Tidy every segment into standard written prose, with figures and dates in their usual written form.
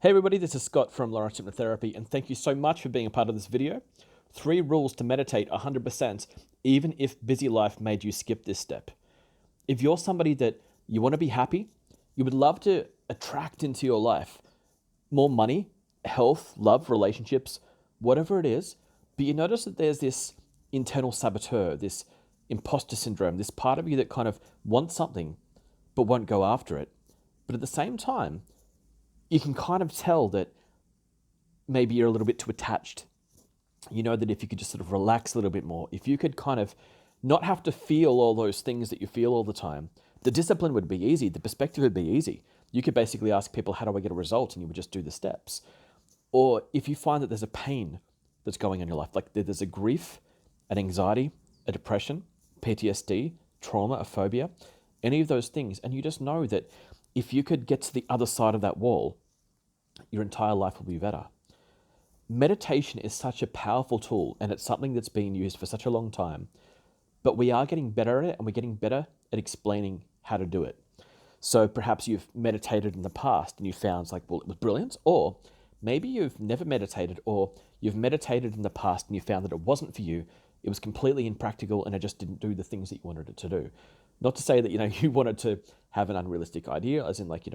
Hey everybody, this is Scott from Lawrence Hypnotherapy, and thank you so much for being a part of this video. 3 rules to meditate 100%, even if busy life made you skip this step. If you're somebody that you want to be happy, you would love to attract into your life more money, health, love, relationships, whatever it is, but you notice that there's this internal saboteur, this imposter syndrome, this part of you that kind of wants something but won't go after it. But at the same time, you can kind of tell that maybe you're a little bit too attached. You know that if you could just sort of relax a little bit more, if you could kind of not have to feel all those things that you feel all the time, the discipline would be easy, the perspective would be easy. You could basically ask people, how do I get a result? And you would just do the steps. Or if you find that there's a pain that's going on in your life, like there's a grief, an anxiety, a depression, PTSD, trauma, a phobia, any of those things, and you just know that if you could get to the other side of that wall, your entire life will be better. Meditation is such a powerful tool, and it's something that's been used for such a long time, but we are getting better at it, and we're getting better at explaining how to do it. So perhaps you've meditated in the past and you found like, well, it was brilliant, or maybe you've never meditated, or you've meditated in the past and you found that it wasn't for you, it was completely impractical and it just didn't do the things that you wanted it to do. Not to say that, you wanted to have an unrealistic idea, as in like,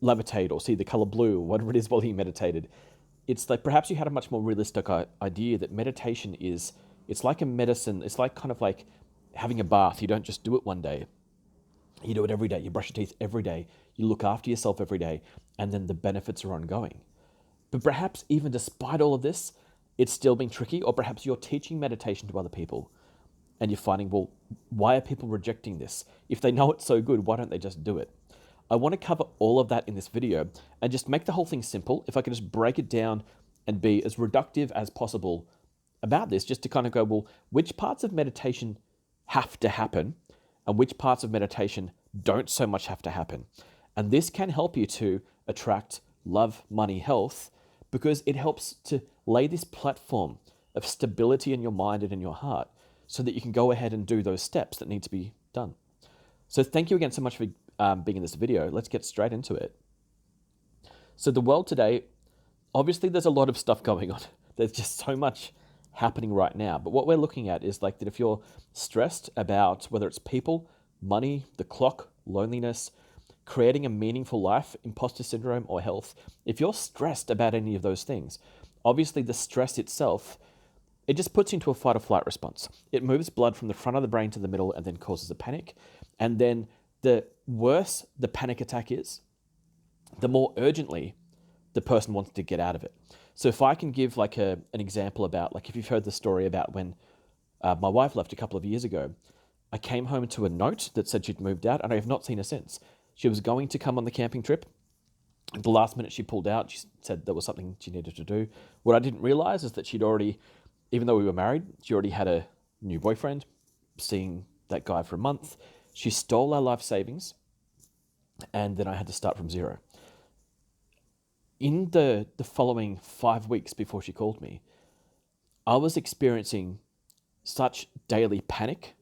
levitate or see the color blue or whatever it is while you meditated. It's like perhaps you had a much more realistic idea that meditation it's like a medicine. It's like kind of like having a bath. You don't just do it one day. You do it every day. You brush your teeth every day. You look after yourself every day, and then the benefits are ongoing. But perhaps even despite all of this, it's still been tricky, or perhaps you're teaching meditation to other people and you're finding, well, why are people rejecting this? If they know it's so good, why don't they just do it? I want to cover all of that in this video and just make the whole thing simple. If I could just break it down and be as reductive as possible about this, just to kind of go, well, which parts of meditation have to happen and which parts of meditation don't so much have to happen. And this can help you to attract love, money, health, because it helps to lay this platform of stability in your mind and in your heart so that you can go ahead and do those steps that need to be done. So thank you again so much for being in this video. Let's get straight into it. So the world today, obviously there's a lot of stuff going on. There's just so much happening right now. But what we're looking at is like that if you're stressed about whether it's people, money, the clock, loneliness, creating a meaningful life, imposter syndrome, or health, if you're stressed about any of those things, obviously the stress itself, it just puts you into a fight or flight response. It moves blood from the front of the brain to the middle and then causes a panic. And then the worse the panic attack is, the more urgently the person wants to get out of it. So if I can give like an example about, like if you've heard the story about when my wife left a couple of years ago, I came home to a note that said she'd moved out and I have not seen her since. She was going to come on the camping trip. At the last minute she pulled out. She said there was something she needed to do. What I didn't realize is that she'd already, even though we were married, she already had a new boyfriend, seeing that guy for a month. She stole our life savings, and then I had to start from zero. In the following 5 weeks before she called me, I was experiencing such daily panic.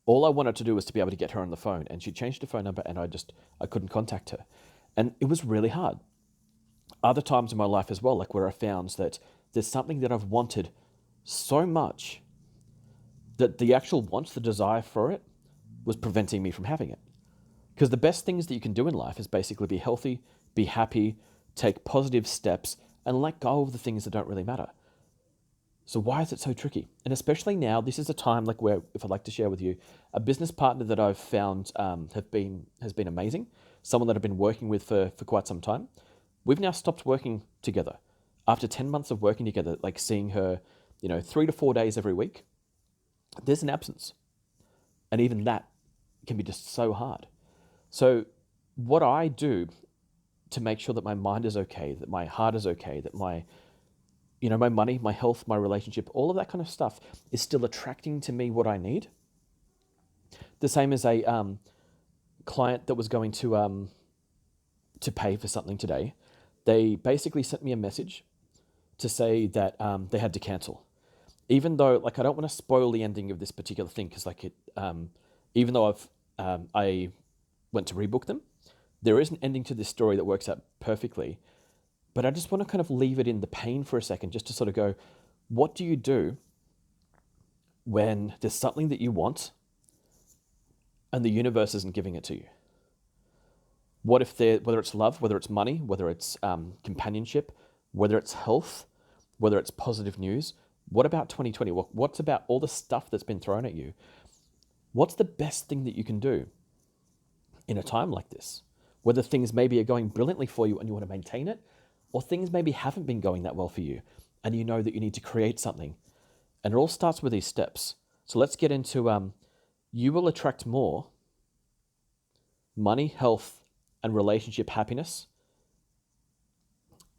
All I wanted to do was to be able to get her on the phone, and she changed her phone number and I couldn't contact her. And it was really hard. Other times in my life as well, like where I found that there's something that I've wanted so much that the actual want, the desire for it, was preventing me from having it. Because the best things that you can do in life is basically be healthy, be happy, take positive steps, and let go of the things that don't really matter. So why is it so tricky? And especially now, this is a time like where, if I'd like to share with you, a business partner that I've found has been amazing, someone that I've been working with for quite some time. We've now stopped working together. After 10 months of working together, like seeing her, 3 to 4 days every week, there's an absence. And even that can be just so hard. So what I do to make sure that my mind is okay, that my heart is okay, that my money, my health, my relationship, all of that kind of stuff is still attracting to me what I need. The same as a client that was going to pay for something today. They basically sent me a message to say that they had to cancel. Even though, like, I don't want to spoil the ending of this particular thing, because, like, even though I went to rebook them, There is an ending to this story that works out perfectly, but I just want to kind of leave it in the pain for a second, just to sort of go, what do you do when there's something that you want and the universe isn't giving it to you? What if whether it's love, whether it's money, whether it's companionship, whether it's health, whether it's positive news, what about 2020? What's about all the stuff that's been thrown at you? What's the best thing that you can do in a time like this? Whether things maybe are going brilliantly for you and you want to maintain it, or things maybe haven't been going that well for you and you know that you need to create something. And it all starts with these steps. So let's get into you will attract more money, health, and relationship happiness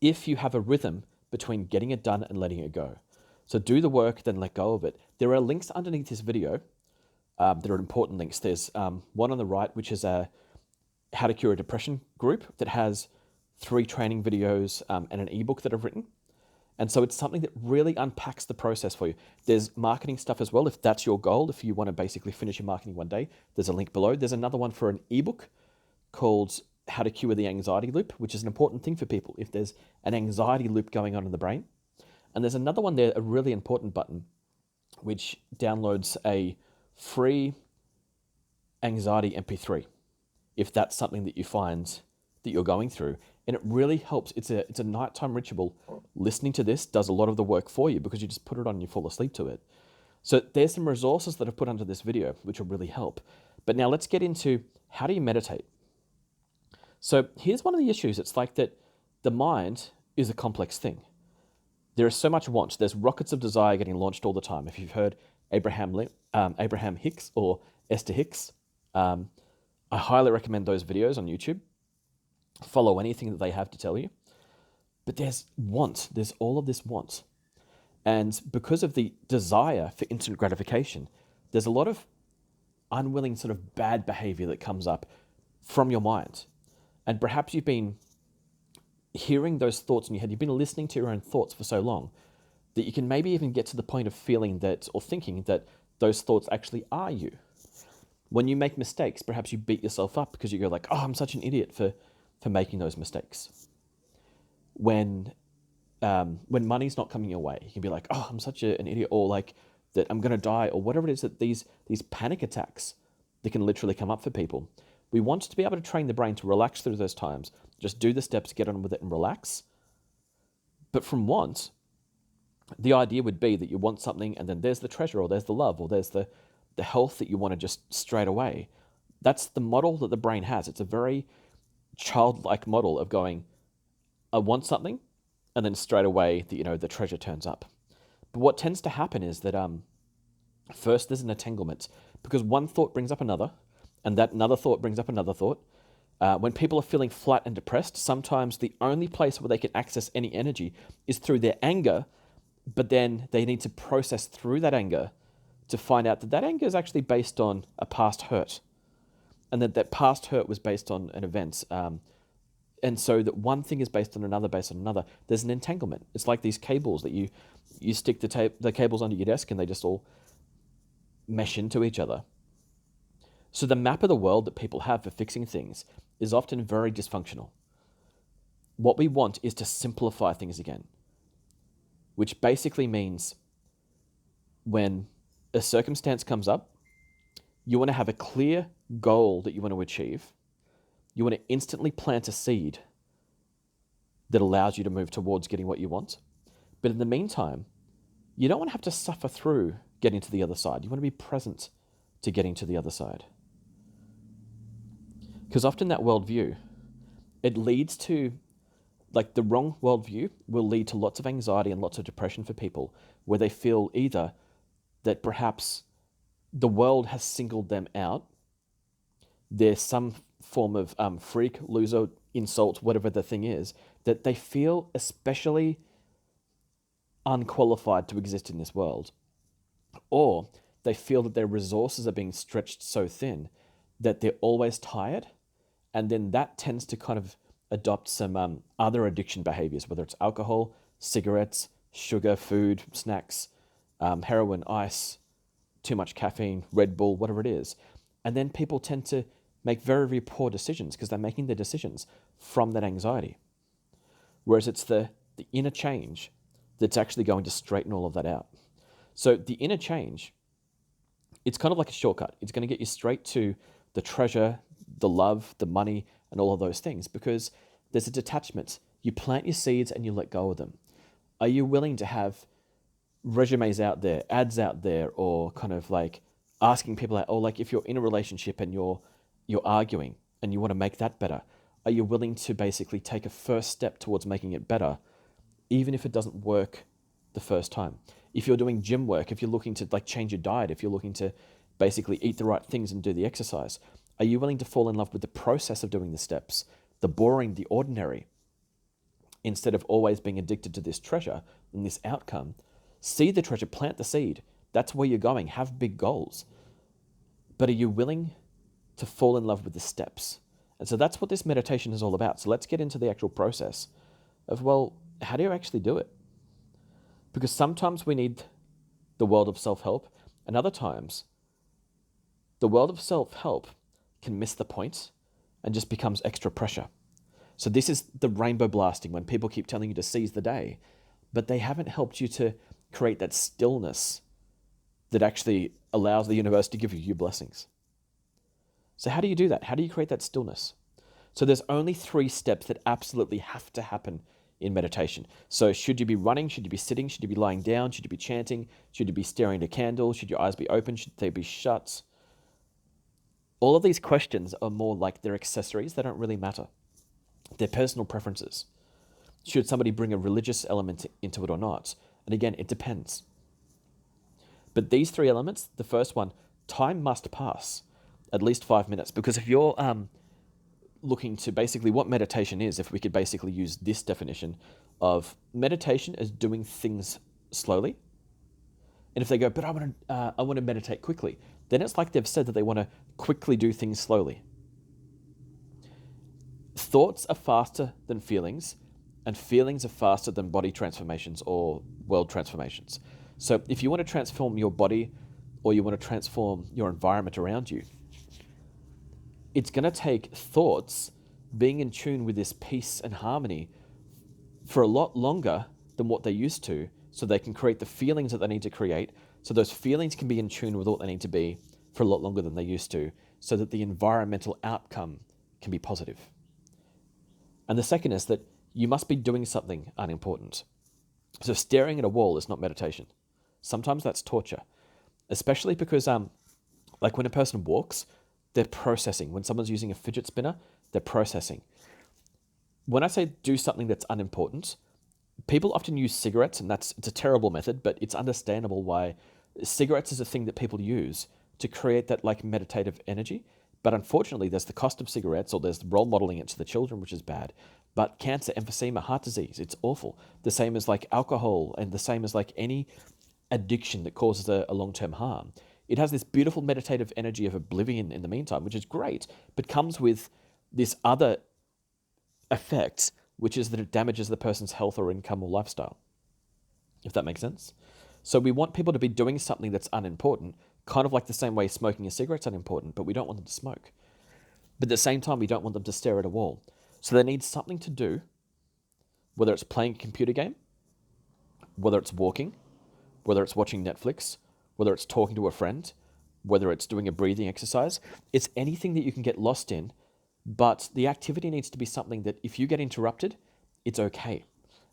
if you have a rhythm between getting it done and letting it go. So do the work, then let go of it. There are links underneath this video. There are important links. There's one on the right, which is a how to cure a depression group that has 3 training videos and an ebook that I've written. And so it's something that really unpacks the process for you. There's marketing stuff as well. If that's your goal, if you want to basically finish your marketing one day, there's a link below. There's another one for an ebook called How to Cure the Anxiety Loop, which is an important thing for people if there's an anxiety loop going on in the brain. And there's another one there, a really important button, which downloads a free anxiety MP3, if that's something that you find that you're going through. And it really helps. It's a nighttime ritual. Listening to this does a lot of the work for you because you just put it on and you fall asleep to it. So there's some resources that I've put under this video, which will really help. But now let's get into how do you meditate? So here's one of the issues. It's like that the mind is a complex thing. There is so much want. There's rockets of desire getting launched all the time. If you've heard Abraham Hicks or Esther Hicks, I highly recommend those videos on YouTube. Follow anything that they have to tell you. But there's want. There's all of this want. And because of the desire for instant gratification, there's a lot of unwilling sort of bad behavior that comes up from your mind. And perhaps you've been hearing those thoughts in your head. You've been listening to your own thoughts for so long that you can maybe even get to the point of feeling that, or thinking that those thoughts actually are you. When you make mistakes, perhaps you beat yourself up because you go like, oh, I'm such an idiot for making those mistakes. When money's not coming your way, you can be like, oh, I'm such an idiot, or like that I'm going to die, or whatever it is, that these panic attacks that can literally come up for people. We want to be able to train the brain to relax through those times. Just do the steps, get on with it and relax. But from want, the idea would be that you want something and then there's the treasure, or there's the love, or there's the health that you want to just straight away. That's the model that the brain has. It's a very childlike model of going, I want something, and then straight away the treasure turns up. But what tends to happen is that first there's an entanglement, because one thought brings up another, and that another thought brings up another thought. When people are feeling flat and depressed, sometimes the only place where they can access any energy is through their anger, but then they need to process through that anger to find out that anger is actually based on a past hurt, and that past hurt was based on an event. And so that one thing is based on another, based on another. There's an entanglement. It's like these cables that you stick the cables under your desk and they just all mesh into each other. So the map of the world that people have for fixing things is often very dysfunctional. What we want is to simplify things again, which basically means when a circumstance comes up, you want to have a clear goal that you want to achieve. You want to instantly plant a seed that allows you to move towards getting what you want. But in the meantime, you don't want to have to suffer through getting to the other side. You want to be present to getting to the other side. Because often that worldview, it leads to, like the wrong worldview will lead to lots of anxiety and lots of depression for people, where they feel either that perhaps the world has singled them out, there's some form of freak, loser, insult, whatever the thing is, that they feel especially unqualified to exist in this world. Or they feel that their resources are being stretched so thin that they're always tired, and then that tends to kind of adopt some other addiction behaviors, whether it's alcohol, cigarettes, sugar, food, snacks, heroin, ice, too much caffeine, Red Bull, whatever it is. And then people tend to make very, very poor decisions because they're making their decisions from that anxiety. Whereas it's the inner change that's actually going to straighten all of that out. So the inner change, it's kind of like a shortcut. It's going to get you straight to the treasure, the love, the money, and all of those things because there's a detachment. You plant your seeds and you let go of them. Are you willing to have resumes out there, ads out there, or kind of like asking people out, or like if you're in a relationship and you're arguing and you want to make that better, are you willing to basically take a first step towards making it better, even if it doesn't work the first time? If you're doing gym work, if you're looking to like change your diet, if you're looking to basically eat the right things and do the exercise, are you willing to fall in love with the process of doing the steps, the boring, the ordinary, instead of always being addicted to this treasure and this outcome? See the treasure, plant the seed. That's where you're going. Have big goals. But are you willing to fall in love with the steps? And so that's what this meditation is all about. So let's get into the actual process of, well, how do you actually do it? Because sometimes we need the world of self-help, and other times the world of self-help can miss the point and just becomes extra pressure. So this is the rainbow blasting when people keep telling you to seize the day, but they haven't helped you to create that stillness that actually allows the universe to give you your blessings. So how do you do that? How do you create that stillness? So there's only 3 steps that absolutely have to happen in meditation. So should you be running? Should you be sitting? Should you be lying down? Should you be chanting? Should you be staring at a candle? Should your eyes be open? Should they be shut? All of these questions are more like they're accessories. They don't really matter. They're personal preferences. Should somebody bring a religious element into it or not? And again, it depends. But these 3 elements, the first one, time must pass, at least 5 minutes. Because if you're looking to basically what meditation is, if we could basically use this definition of meditation as doing things slowly. And if they go, but I want to meditate quickly, then it's like they've said that they want to quickly do things slowly. Thoughts are faster than feelings, and feelings are faster than body transformations or world transformations. So if you want to transform your body or you want to transform your environment around you, it's going to take thoughts being in tune with this peace and harmony for a lot longer than what they used to, so they can create the feelings that they need to create, so those feelings can be in tune with what they need to be for a lot longer than they used to, so that the environmental outcome can be positive. And the second is that you must be doing something unimportant. So staring at a wall is not meditation. Sometimes that's torture, especially because like when a person walks, they're processing. When someone's using a fidget spinner, they're processing. When I say do something that's unimportant, people often use cigarettes, and it's a terrible method, but it's understandable why cigarettes is a thing that people use to create that like meditative energy. But unfortunately, there's the cost of cigarettes, or there's the role modeling it to the children, which is bad. But cancer, emphysema, heart disease, it's awful. The same as like alcohol, and the same as like any addiction that causes a long-term harm. It has this beautiful meditative energy of oblivion in the meantime, which is great, but comes with this other effect, which is that it damages the person's health or income or lifestyle, if that makes sense. So we want people to be doing something that's unimportant, kind of like the same way smoking a cigarette's unimportant, but we don't want them to smoke. But at the same time, we don't want them to stare at a wall. So they need something to do, whether it's playing a computer game, whether it's walking, whether it's watching Netflix, whether it's talking to a friend, whether it's doing a breathing exercise. It's anything that you can get lost in, but the activity needs to be something that if you get interrupted, it's okay.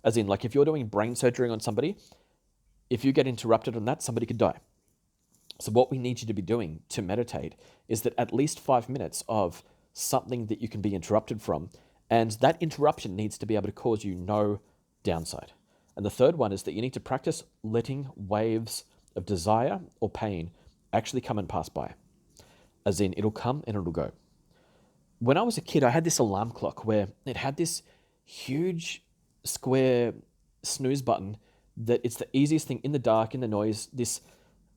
As in, like if you're doing brain surgery on somebody, if you get interrupted on that, somebody could die. So what we need you to be doing to meditate is that at least 5 minutes of something that you can be interrupted from, and that interruption needs to be able to cause you no downside. And the third one is that you need to practice letting waves of desire or pain actually come and pass by. As in, it'll come and it'll go. When I was a kid, I had this alarm clock where it had this huge square snooze button that it's the easiest thing in the dark, in the noise. This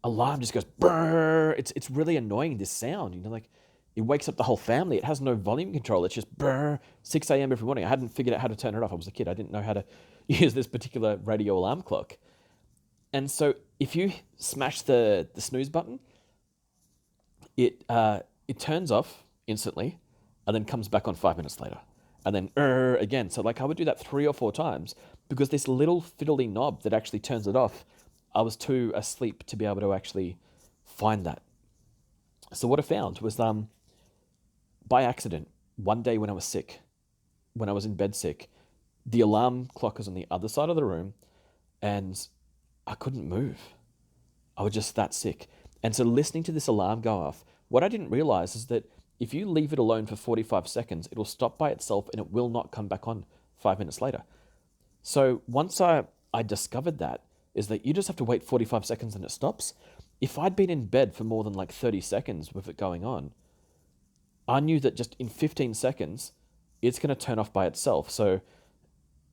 alarm just goes brrr. It's really annoying, this sound, like it wakes up the whole family. It has no volume control. It's just brrr, 6 a.m. every morning. I hadn't figured out how to turn it off. I was a kid. I didn't know how to use this particular radio alarm clock. And so if you smash the snooze button, it turns off instantly, and then comes back on 5 minutes later. And then again. So like I would do that 3 or 4 times because this little fiddly knob that actually turns it off, I was too asleep to be able to actually find that. So what I found was by accident, one day when I was sick, when I was in bed sick, the alarm clock was on the other side of the room and I couldn't move. I was just that sick. And so listening to this alarm go off, what I didn't realize is that if you leave it alone for 45 seconds, it'll stop by itself and it will not come back on 5 minutes later. So once I discovered that, is that you just have to wait 45 seconds and it stops. If I'd been in bed for more than like 30 seconds with it going on, I knew that just in 15 seconds, it's going to turn off by itself. So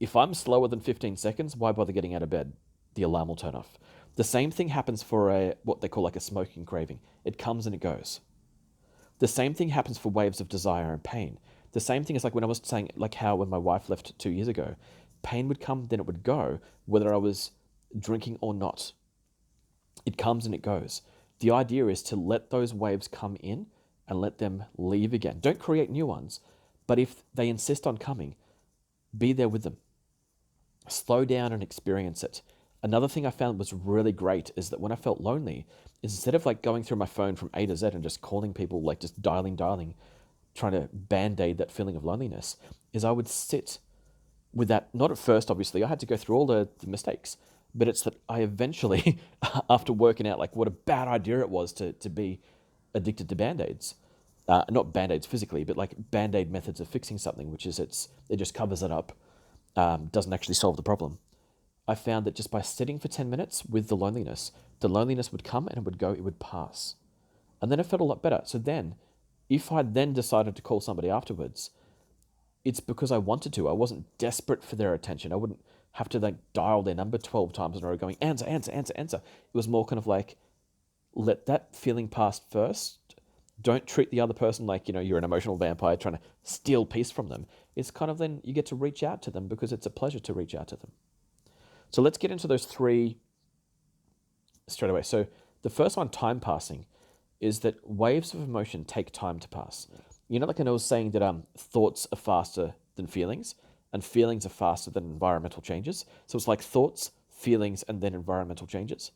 if I'm slower than 15 seconds, why bother getting out of bed? The alarm will turn off. The same thing happens for what they call like a smoking craving. It comes and it goes. The same thing happens for waves of desire and pain. The same thing is like when I was saying, like how when my wife left 2 years ago, pain would come, then it would go, whether I was drinking or not. It comes and it goes. The idea is to let those waves come in and let them leave again. Don't create new ones, but if they insist on coming, be there with them. Slow down and experience it. Another thing I found was really great is that when I felt lonely, is instead of like going through my phone from A to Z and just calling people, like just dialing, trying to band-aid that feeling of loneliness, is I would sit with that. Not at first, obviously, I had to go through all the mistakes, but it's that I eventually, after working out like what a bad idea it was to be addicted to band-aids, not band-aids physically, but like band-aid methods of fixing something, which is it just covers it up, doesn't actually solve the problem. I found that just by sitting for 10 minutes with the loneliness would come and it would go, it would pass. And then it felt a lot better. So then, if I then decided to call somebody afterwards, it's because I wanted to. I wasn't desperate for their attention. I wouldn't have to like dial their number 12 times in a row going, answer, answer, answer, answer. It was more kind of like, let that feeling pass first. Don't treat the other person like, you're an emotional vampire trying to steal peace from them. It's kind of then you get to reach out to them because it's a pleasure to reach out to them. So let's get into those three straight away. So the first one, time passing, is that waves of emotion take time to pass. Like I was saying that thoughts are faster than feelings, and feelings are faster than environmental changes. So it's like thoughts, feelings, and then environmental changes.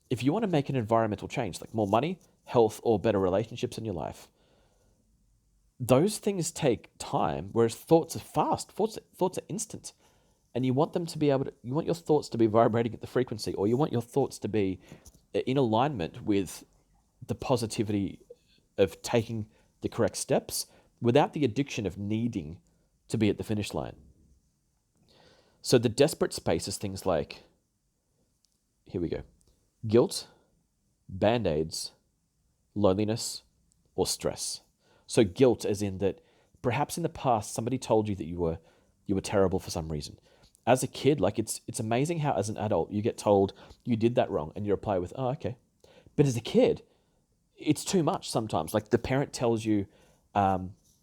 If you want to make an environmental change, like more money, health, or better relationships in your life, those things take time, whereas thoughts are fast. Thoughts are instant. And you want them to be you want your thoughts to be vibrating at the frequency, or you want your thoughts to be in alignment with the positivity of taking the correct steps without the addiction of needing to be at the finish line. So the desperate space is things like, here we go, guilt, band-aids, loneliness, or stress. So guilt as in that perhaps in the past somebody told you that you were terrible for some reason. As a kid, like it's amazing how as an adult you get told you did that wrong and you reply with, oh, okay. But as a kid, it's too much sometimes. Like the parent tells you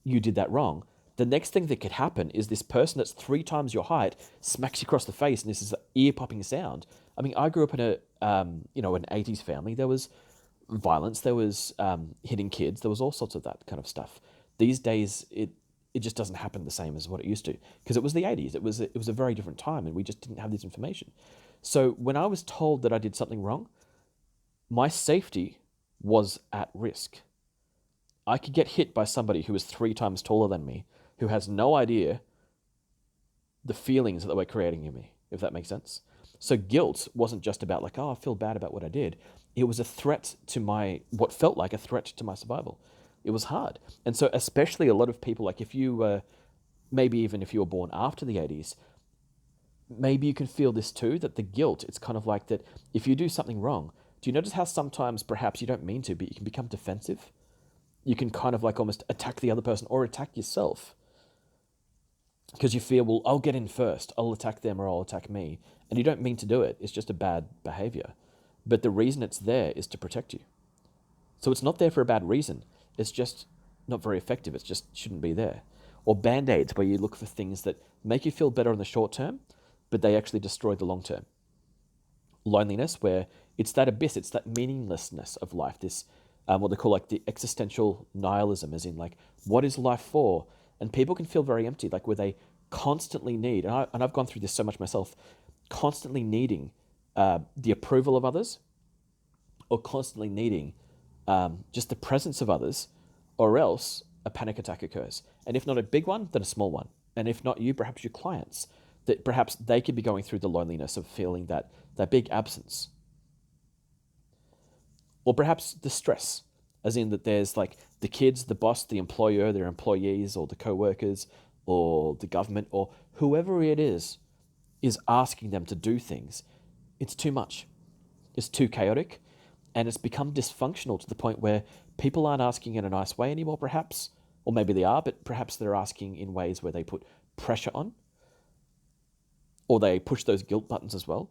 you did that wrong. The next thing that could happen is this person that's 3 times your height smacks you across the face and this is an ear-popping sound. I mean, I grew up in an 80s family. There was violence, there was hitting kids, there was all sorts of that kind of stuff. These days, it just doesn't happen the same as what it used to because it was the 80s. It was a very different time and we just didn't have this information. So when I was told that I did something wrong, my safety was at risk. I could get hit by somebody who was 3 times taller than me, who has no idea the feelings that they were creating in me, if that makes sense. So guilt wasn't just about like, oh, I feel bad about what I did. It was a threat to what felt like a threat to my survival. It was hard. And so especially a lot of people, like if you were, maybe even if you were born after the 80s, maybe you can feel this too, that the guilt, it's kind of like that if you do something wrong, do you notice how sometimes perhaps you don't mean to, but you can become defensive? You can kind of like almost attack the other person or attack yourself because you feel, well, I'll get in first. I'll attack them or I'll attack me. And you don't mean to do it. It's just a bad behavior. But the reason it's there is to protect you. So it's not there for a bad reason. It's just not very effective. It just shouldn't be there. Or band-aids, where you look for things that make you feel better in the short term, but they actually destroy the long term. Loneliness, where it's that abyss, it's that meaninglessness of life, this what they call like the existential nihilism, as in like, what is life for? And people can feel very empty, like where they constantly need, and I've gone through this so much myself, constantly needing the approval of others, or constantly needing just the presence of others, or else a panic attack occurs. And if not a big one, then a small one. And if not you, perhaps your clients, that perhaps they could be going through the loneliness of feeling that big absence. Or perhaps the stress, as in that there's like the kids, the boss, the employer, their employees, or the co-workers, or the government, or whoever it is asking them to do things. It's too much. It's too chaotic. And it's become dysfunctional to the point where people aren't asking in a nice way anymore, perhaps. Or maybe they are, but perhaps they're asking in ways where they put pressure on, or they push those guilt buttons as well.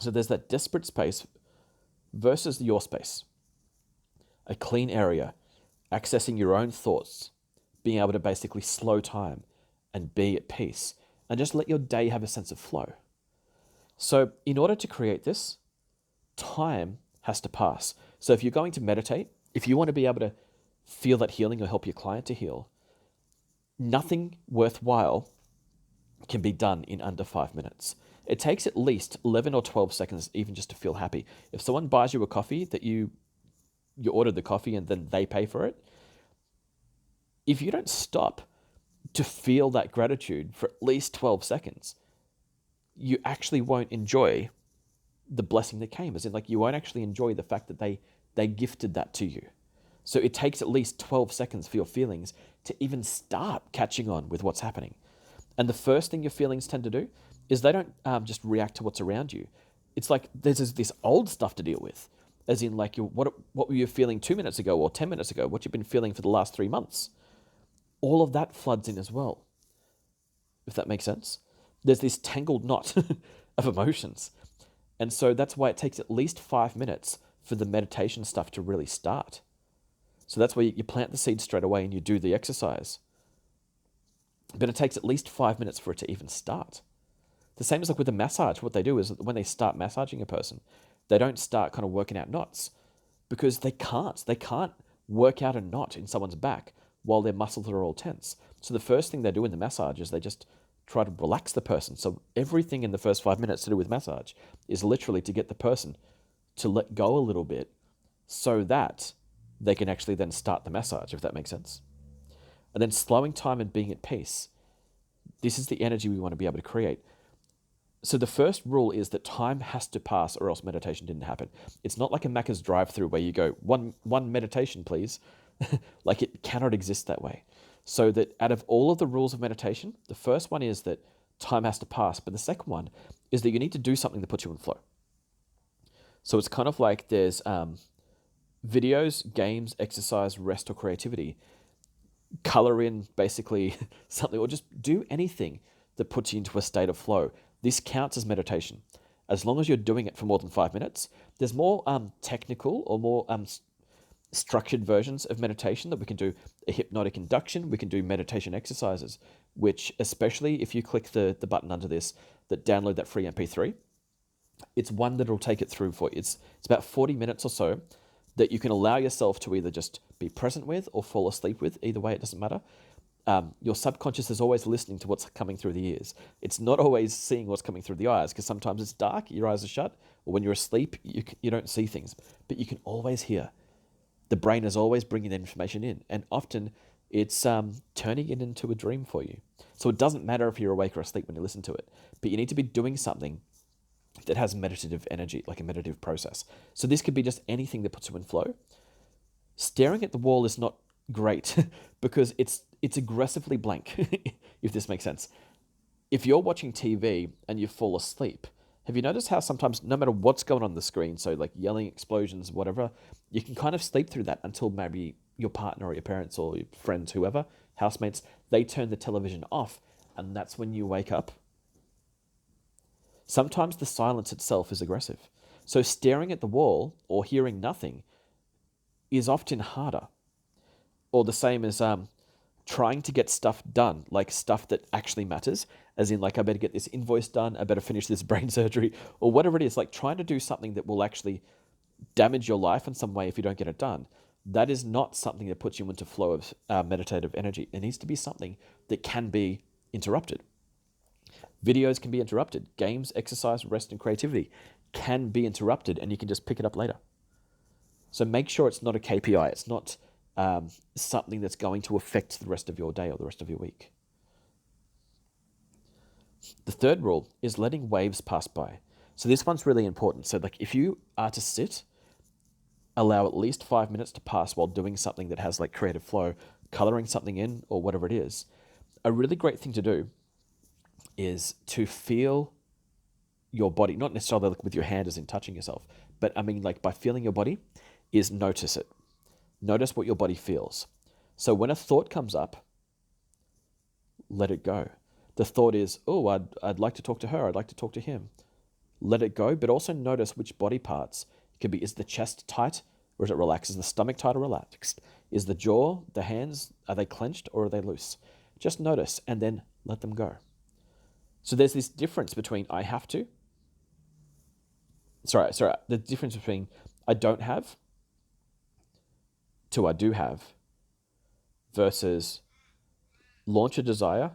So there's that desperate space versus your space. A clean area, accessing your own thoughts, being able to basically slow time and be at peace, and just let your day have a sense of flow. So in order to create this, time has to pass. So if you're going to meditate, if you want to be able to feel that healing or help your client to heal, nothing worthwhile can be done in under 5 minutes. It takes at least 11 or 12 seconds even just to feel happy. If someone buys you a coffee, that you ordered the coffee and then they pay for it, if you don't stop to feel that gratitude for at least 12 seconds, you actually won't enjoy the blessing that came. As in, like, you won't actually enjoy the fact that they gifted that to you. So it takes at least 12 seconds for your feelings to even start catching on with what's happening. And the first thing your feelings tend to do is they don't just react to what's around you. It's like there's this old stuff to deal with, as in like what were you feeling 2 minutes ago or 10 minutes ago, what you've been feeling for the last 3 months. All of that floods in as well, if that makes sense. There's this tangled knot of emotions. And so that's why it takes at least 5 minutes for the meditation stuff to really start. So that's where you plant the seed straight away and you do the exercise. But it takes at least 5 minutes for it to even start. The same as like with a massage. What they do is when they start massaging a person, they don't start kind of working out knots because they can't. They can't work out a knot in someone's back while their muscles are all tense. So the first thing they do in the massage is they just try to relax the person. So everything in the first 5 minutes to do with massage is literally to get the person to let go a little bit so that they can actually then start the massage, if that makes sense. And then slowing time and being at peace. This is the energy we want to be able to create. So the first rule is that time has to pass or else meditation didn't happen. It's not like a Macca's drive-through where you go, one meditation, please. Like, it cannot exist that way. So that out of all of the rules of meditation, the first one is that time has to pass. But the second one is that you need to do something that puts you in flow. So it's kind of like there's videos, games, exercise, rest, or creativity. Color in basically something, or just do anything that puts you into a state of flow. This counts as meditation. As long as you're doing it for more than 5 minutes, there's more technical or more structured versions of meditation that we can do. A hypnotic induction, we can do meditation exercises, which, especially if you click the button under this that download that free MP3, it's one that'll take it through for you. It's about 40 minutes or so that you can allow yourself to either just be present with or fall asleep with. Either way, it doesn't matter. Your subconscious is always listening to what's coming through the ears. It's not always seeing what's coming through the eyes, because sometimes it's dark, your eyes are shut, or when you're asleep, you don't see things. But you can always hear. The brain is always bringing that information in, and often it's turning it into a dream for you. So it doesn't matter if you're awake or asleep when you listen to it, but you need to be doing something that has meditative energy, like a meditative process. So this could be just anything that puts you in flow. Staring at the wall is not great because it's aggressively blank, if this makes sense. If you're watching TV and you fall asleep, have you noticed how sometimes, no matter what's going on the screen, so like yelling, explosions, whatever, you can kind of sleep through that until maybe your partner or your parents or your friends, whoever, housemates, they turn the television off, and that's when you wake up. Sometimes the silence itself is aggressive. So staring at the wall or hearing nothing is often harder. Or the same as trying to get stuff done, like stuff that actually matters, as in like, I better get this invoice done, I better finish this brain surgery, or whatever it is, like trying to do something that will actually damage your life in some way if you don't get it done. that is not something that puts you into flow of meditative energy. It needs to be something that can be interrupted. Videos can be interrupted. Games, exercise, rest, and creativity can be interrupted, and you can just pick it up later. So make sure it's not a KPI. It's not something that's going to affect the rest of your day or the rest of your week. The third rule is letting waves pass by. So this one's really important. So like if you are to sit, allow at least 5 minutes to pass while doing something that has like creative flow, coloring something in or whatever it is. A really great thing to do is to feel your body, not necessarily like with your hand as in touching yourself, but I mean like by feeling your body is notice it. Notice what your body feels. So when a thought comes up, let it go. The thought is, oh, I'd like to talk to her. I'd like to talk to him. Let it go, but also notice which body parts. It could be, is the chest tight or is it relaxed? Is the stomach tight or relaxed? Is the jaw, the hands, are they clenched or are they loose? Just notice and then let them go. So there's this difference between I have to. The difference between I don't have to I do have versus launch a desire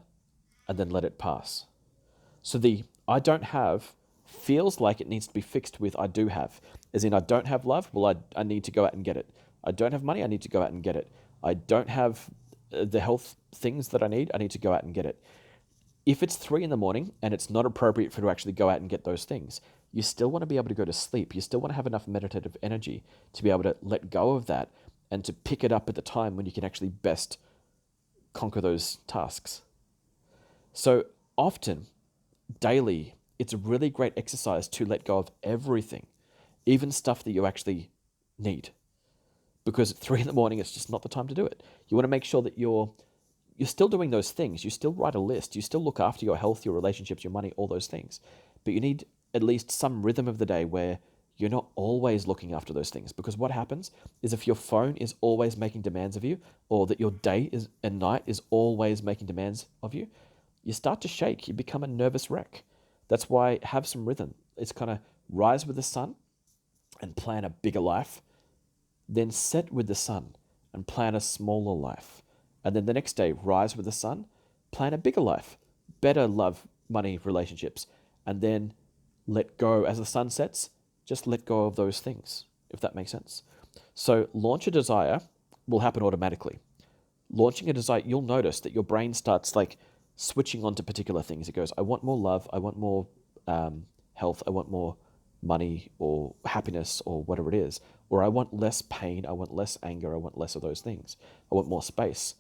and then let it pass. So the I don't have feels like it needs to be fixed with I do have. As in I don't have love, well, I need to go out and get it. I don't have money, I need to go out and get it. I don't have the health things that I need to go out and get it. If it's 3 a.m. and it's not appropriate for you to actually go out and get those things, you still want to be able to go to sleep. You still want to have enough meditative energy to be able to let go of that and to pick it up at the time when you can actually best conquer those tasks. So often, daily, it's a really great exercise to let go of everything, even stuff that you actually need. Because at 3 a.m, it's just not the time to do it. You want to make sure that you're still doing those things. You still write a list. You still look after your health, your relationships, your money, all those things. But you need at least some rhythm of the day where you're not always looking after those things. Because what happens is if your phone is always making demands of you, or that your day is and night is always making demands of you, you start to shake. You become a nervous wreck. That's why have some rhythm. It's kind of rise with the sun and plan a bigger life, then set with the sun and plan a smaller life. And then the next day, rise with the sun, plan a bigger life, better love, money, relationships, and then let go as the sun sets, just let go of those things, if that makes sense. So launch a desire will happen automatically. Launching a desire, you'll notice that your brain starts like switching onto particular things. It goes, I want more love, I want more health, I want more money or happiness or whatever it is. Or I want less pain, I want less anger, I want less of those things. I want more space.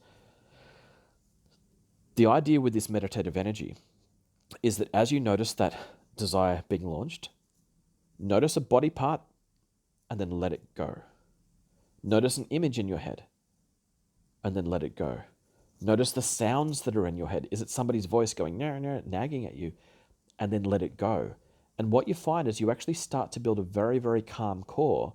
The idea with this meditative energy is that as you notice that desire being launched, notice a body part and then let it go. Notice an image in your head and then let it go. Notice the sounds that are in your head. Is it somebody's voice going, nagging at you? And then let it go. And what you find is you actually start to build a very, very calm core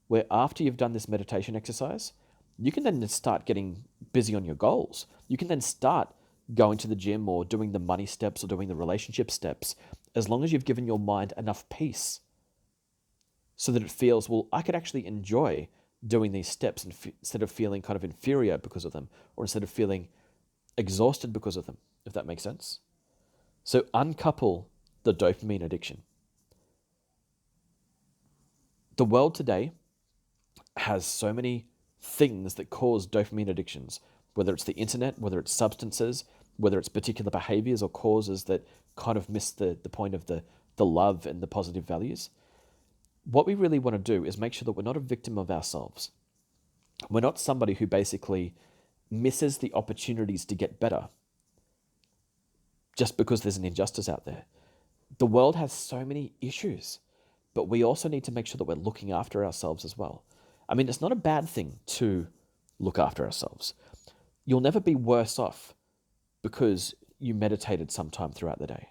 where after you've done this meditation exercise, you can then start getting busy on your goals. You can then start going to the gym or doing the money steps or doing the relationship steps, as long as you've given your mind enough peace so that it feels, well, I could actually enjoy doing these steps instead of feeling kind of inferior because of them, or instead of feeling exhausted because of them, if that makes sense. So uncouple the dopamine addiction. The world today has so many things that cause dopamine addictions, whether it's the internet, whether it's substances, whether it's particular behaviors or causes that kind of miss the point of the love and the positive values. What we really want to do is make sure that we're not a victim of ourselves. We're not somebody who basically misses the opportunities to get better just because there's an injustice out there. The world has so many issues, but we also need to make sure that we're looking after ourselves as well. I mean, it's not a bad thing to look after ourselves. You'll never be worse off because you meditated sometime throughout the day.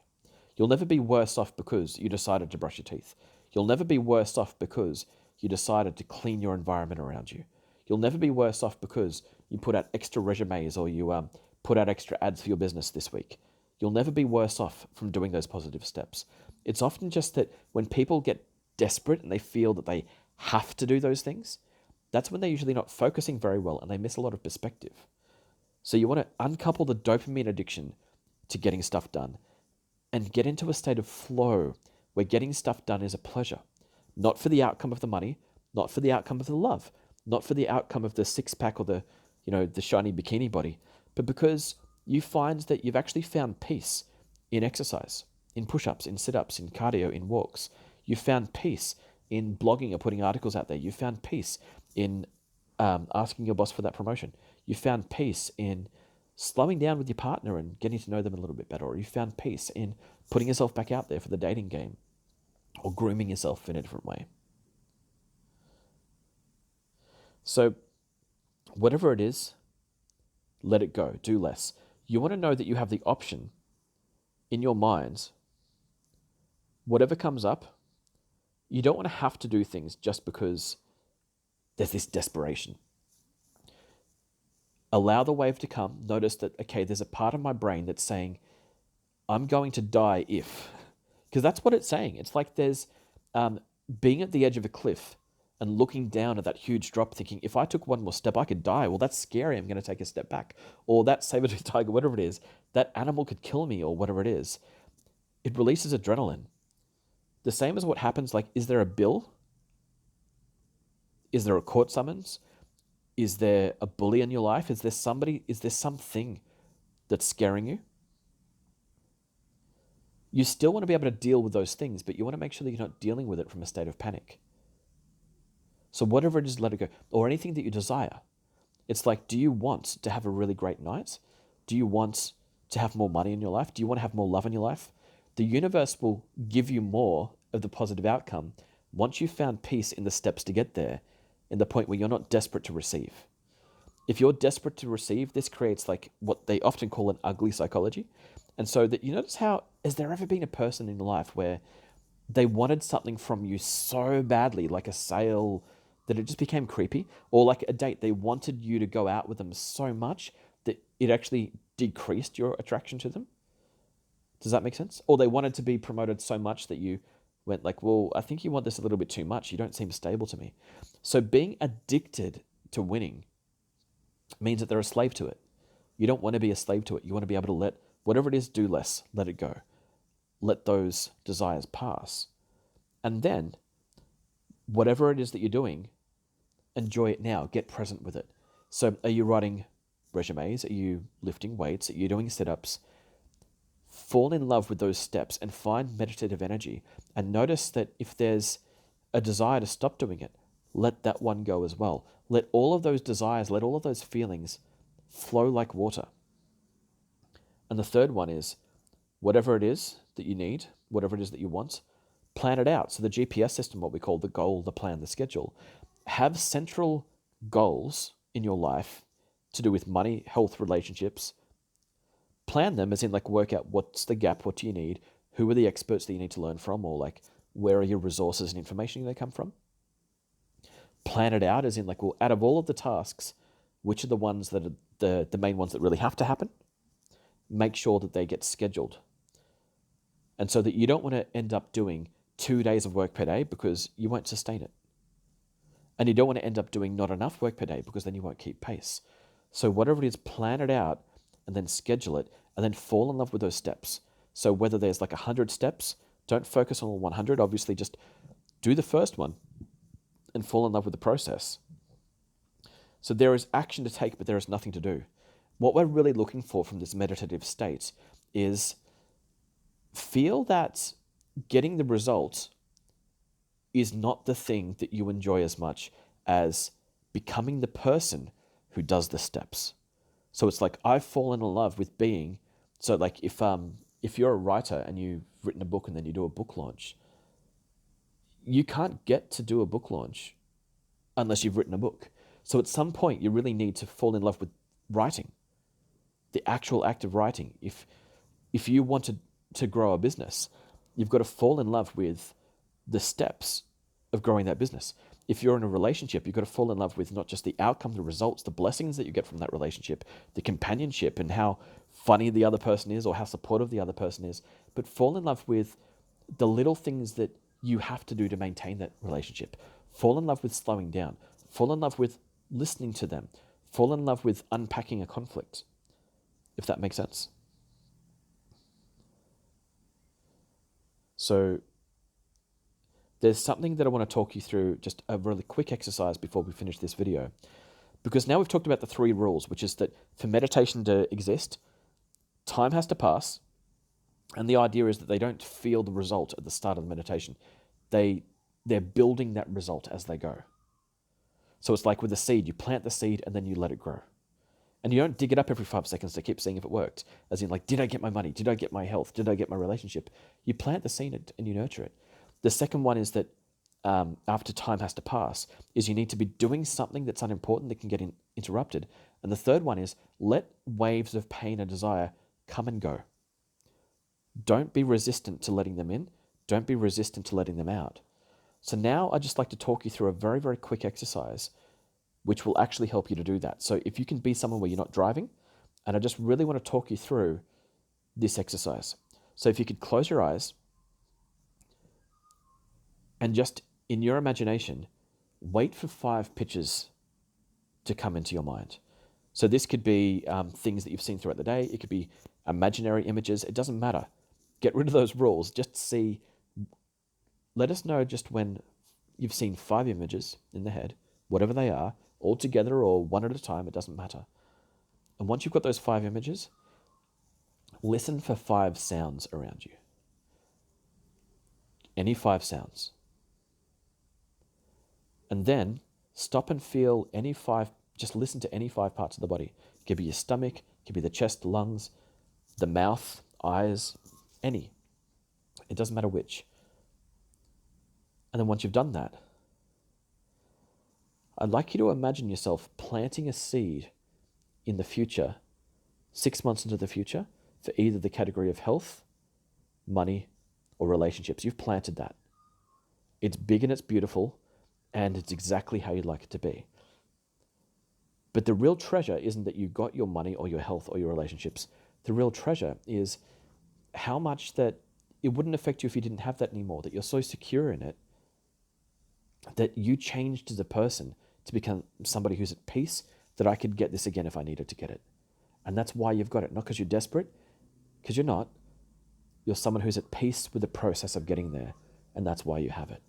You'll never be worse off because you decided to brush your teeth. You'll never be worse off because you decided to clean your environment around you. You'll never be worse off because you put out extra resumes or you put out extra ads for your business this week. You'll never be worse off from doing those positive steps. It's often just that when people get desperate and they feel that they have to do those things, that's when they're usually not focusing very well and they miss a lot of perspective. So you want to uncouple the dopamine addiction to getting stuff done and get into a state of flow where getting stuff done is a pleasure, not for the outcome of the money, not for the outcome of the love, not for the outcome of the six pack or the shiny bikini body, but because you find that you've actually found peace in exercise, in push-ups, in sit-ups, in cardio, in walks. You found peace in blogging or putting articles out there. You found peace in asking your boss for that promotion. You found peace in slowing down with your partner and getting to know them a little bit better. Or you found peace in putting yourself back out there for the dating game or grooming yourself in a different way. So whatever it is, let it go. Do less. You want to know that you have the option in your minds. Whatever comes up, you don't want to have to do things just because there's this desperation. Allow the wave to come. Notice that, okay, there's a part of my brain that's saying, I'm going to die if. Because that's what it's saying. It's like there's being at the edge of a cliff and looking down at that huge drop thinking, if I took one more step, I could die. Well, that's scary. I'm going to take a step back. Or that saber-tooth tiger, whatever it is, that animal could kill me or whatever it is. It releases adrenaline. The same as what happens, like, is there a bill? Is there a court summons? Is there a bully in your life? Is there something that's scaring you? You still want to be able to deal with those things, but you want to make sure that you're not dealing with it from a state of panic. So whatever it is, let it go. Or anything that you desire. It's like, do you want to have a really great night? Do you want to have more money in your life? Do you want to have more love in your life? The universe will give you more of the positive outcome once you've found peace in the steps to get there, in the point where you're not desperate to receive. If you're desperate to receive, this creates like what they often call an ugly psychology. And so that you notice how, has there ever been a person in your life where they wanted something from you so badly, like a sale, that it just became creepy? Or like a date, they wanted you to go out with them so much that it actually decreased your attraction to them? Does that make sense? Or they wanted to be promoted so much that you went like, well, I think you want this a little bit too much. You don't seem stable to me. So being addicted to winning means that they're a slave to it. You don't want to be a slave to it. You want to be able to let whatever it is, do less, let it go. Let those desires pass. And then whatever it is that you're doing, enjoy it now. Get present with it. So are you writing resumes? Are you lifting weights? Are you doing sit-ups? Fall in love with those steps and find meditative energy, and notice that if there's a desire to stop doing it, let that one go as well. Let all of those desires, let all of those feelings flow like water. And the third one is, whatever it is that you need, whatever it is that you want, plan it out. So the GPS system, what we call the goal, the plan, the schedule, have central goals in your life to do with money, health, relationships. Plan them as in like work out what's the gap, what do you need, who are the experts that you need to learn from, or like where are your resources and information they come from. Plan it out as in like, well, out of all of the tasks, which are the ones that are the main ones that really have to happen? Make sure that they get scheduled. And so that you don't want to end up doing 2 days of work per day because you won't sustain it. And you don't want to end up doing not enough work per day because then you won't keep pace. So whatever it is, plan it out and then schedule it and then fall in love with those steps. So whether there's like 100 steps, don't focus on all 100. Obviously, just do the first one and fall in love with the process. So there is action to take, but there is nothing to do. What we're really looking for from this meditative state is feel that getting the result is not the thing that you enjoy as much as becoming the person who does the steps. So it's like I've fallen in love with being. So like if you're a writer and you've written a book and then you do a book launch, you can't get to do a book launch unless you've written a book. So at some point you really need to fall in love with writing, the actual act of writing. If you want to grow a business, you've got to fall in love with the steps of growing that business. If you're in a relationship, you've got to fall in love with not just the outcome, the results, the blessings that you get from that relationship, the companionship and how funny the other person is or how supportive the other person is, but fall in love with the little things that you have to do to maintain that relationship. Fall in love with slowing down. Fall in love with listening to them. Fall in love with unpacking a conflict, if that makes sense. So there's something that I want to talk you through, just a really quick exercise before we finish this video. Because now we've talked about the 3 rules, which is that for meditation to exist, time has to pass. And the idea is that they don't feel the result at the start of the meditation. They're building that result as they go. So it's like with a seed, you plant the seed and then you let it grow. And you don't dig it up every 5 seconds to keep seeing if it worked. As in, like, did I get my money? Did I get my health? Did I get my relationship? You plant the seed and you nurture it. The second one is that after time has to pass, is you need to be doing something that's unimportant that can get interrupted. And the third one is let waves of pain and desire come and go. Don't be resistant to letting them in. Don't be resistant to letting them out. So now I'd just like to talk you through a very, very quick exercise which will actually help you to do that. So if you can be somewhere where you're not driving, and I just really want to talk you through this exercise. So if you could close your eyes and just in your imagination, wait for 5 pictures to come into your mind. So this could be things that you've seen throughout the day. It could be imaginary images. It doesn't matter. Get rid of those rules. Just see. Let us know just when you've seen 5 images in the head, whatever they are, all together or one at a time, it doesn't matter. And once you've got those 5 images, listen for 5 sounds around you. Any 5 sounds. And then stop and feel any 5, just listen to any 5 parts of the body. It could be your stomach, it could be the chest, the lungs, the mouth, eyes, any. It doesn't matter which. And then once you've done that, I'd like you to imagine yourself planting a seed in the future, 6 months into the future, for either the category of health, money, or relationships. You've planted that. It's big and it's beautiful, and it's exactly how you'd like it to be. But the real treasure isn't that you got your money or your health or your relationships. The real treasure is how much that it wouldn't affect you if you didn't have that anymore, that you're so secure in it, that you changed as a person to become somebody who's at peace, that I could get this again if I needed to get it. And that's why you've got it. Not because you're desperate, because you're not. You're someone who's at peace with the process of getting there, and that's why you have it.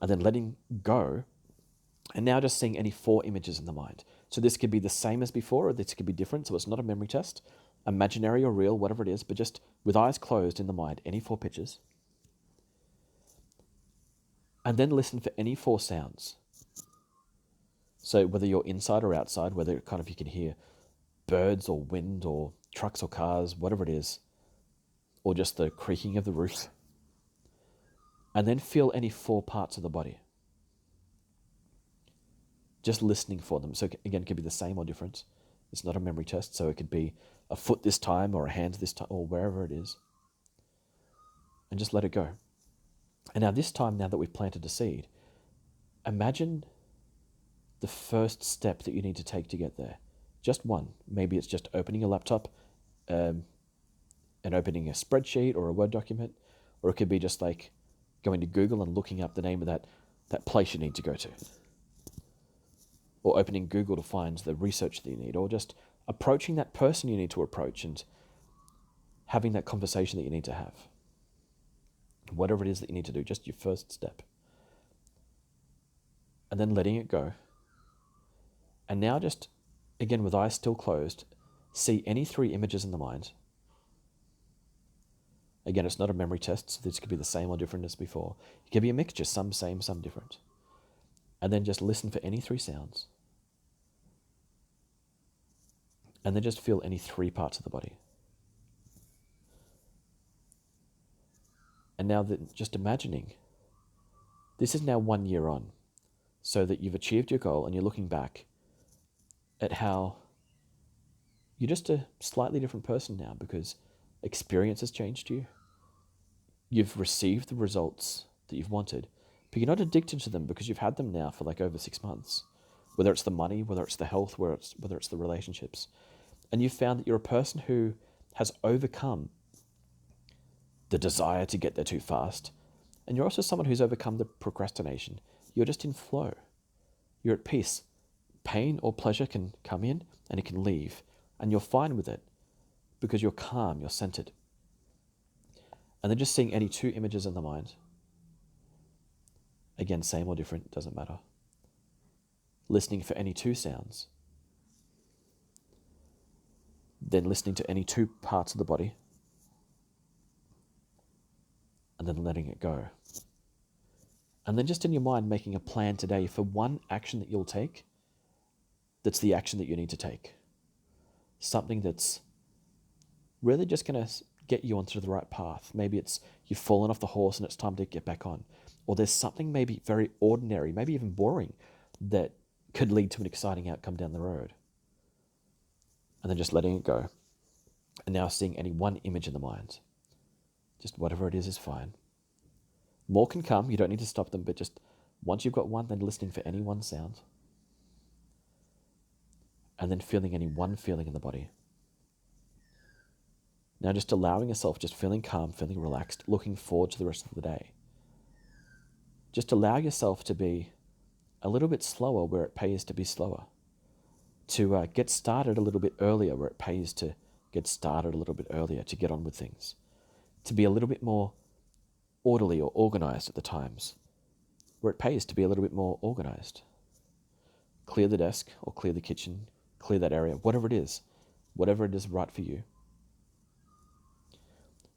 And then letting go, and now just seeing any 4 images in the mind. So this could be the same as before, or this could be different, so it's not a memory test, imaginary or real, whatever it is, but just with eyes closed in the mind, any 4 pictures. And then listen for any 4 sounds. So whether you're inside or outside, whether kind of you can hear birds or wind or trucks or cars, whatever it is, or just the creaking of the roof. And then feel any 4 parts of the body. Just listening for them. So again, it could be the same or different. It's not a memory test, so it could be a foot this time or a hand this time or wherever it is. And just let it go. And now this time, now that we've planted a seed, imagine the first step that you need to take to get there. Just one. Maybe it's just opening a laptop and opening a spreadsheet or a Word document, or it could be just like going to Google and looking up the name of that place you need to go to, or opening Google to find the research that you need, or just approaching that person you need to approach and having that conversation that you need to have. Whatever it is that you need to do, just your first step. And then letting it go. And now just, again, with eyes still closed, see any 3 images in the mind. Again, it's not a memory test, so this could be the same or different as before. It could be a mixture, some same, some different. And then just listen for any 3 sounds. And then just feel any 3 parts of the body. And now that just imagining, this is now 1 year on, so that you've achieved your goal and you're looking back at how you're just a slightly different person now because experience has changed you. You've received the results that you've wanted, but you're not addicted to them because you've had them now for like over 6 months. Whether it's the money, whether it's the health, whether it's the relationships. And you've found that you're a person who has overcome the desire to get there too fast. And you're also someone who's overcome the procrastination. You're just in flow. You're at peace. Pain or pleasure can come in and it can leave, and you're fine with it because you're calm, you're centered. And then just seeing any two images in the mind. Again, same or different, doesn't matter. Listening for any two sounds. Then listening to any two parts of the body. And then letting it go. And then just in your mind making a plan today for one action that you'll take that's the action that you need to take. Something that's really just going to get you onto the right path. Maybe it's you've fallen off the horse and it's time to get back on. Or there's something maybe very ordinary, maybe even boring, that could lead to an exciting outcome down the road. And then just letting it go. And now seeing any one image in the mind. Just whatever it is fine. More can come, you don't need to stop them, but just once you've got one, then listening for any one sound. And then feeling any one feeling in the body. Now just allowing yourself, just feeling calm, feeling relaxed, looking forward to the rest of the day. Just allow yourself to be a little bit slower where it pays to be slower. To get started a little bit earlier where it pays to get started a little bit earlier, to get on with things. To be a little bit more orderly or organized at the times where it pays to be a little bit more organized. Clear the desk or clear the kitchen, clear that area, whatever it is right for you.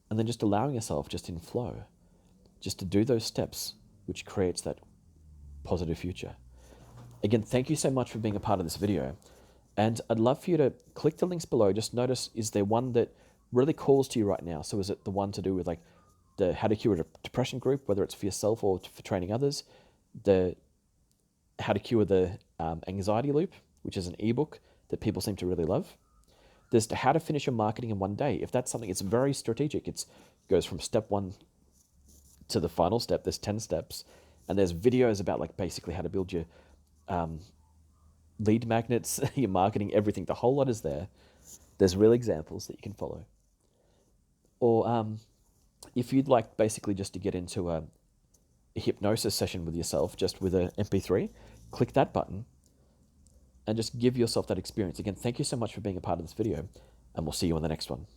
And then just allowing yourself just in flow, just to do those steps, which creates that positive future. Again, thank you so much for being a part of this video. And I'd love for you to click the links below. Just notice, is there one that really calls to you right now? So is it the one to do with like the How to Cure a Depression group, whether it's for yourself or for training others? The How to Cure the Anxiety Loop, which is an ebook that people seem to really love. There's How to Finish Your Marketing in One Day. If that's something, it's very strategic. It goes from step 1 to the final step. There's 10 steps. And there's videos about like basically how to build your lead magnets, your marketing, everything. The whole lot is there. There's real examples that you can follow. Or if you'd like basically just to get into a hypnosis session with yourself, just with an MP3, click that button and just give yourself that experience. Again, thank you so much for being a part of this video, and we'll see you on the next one.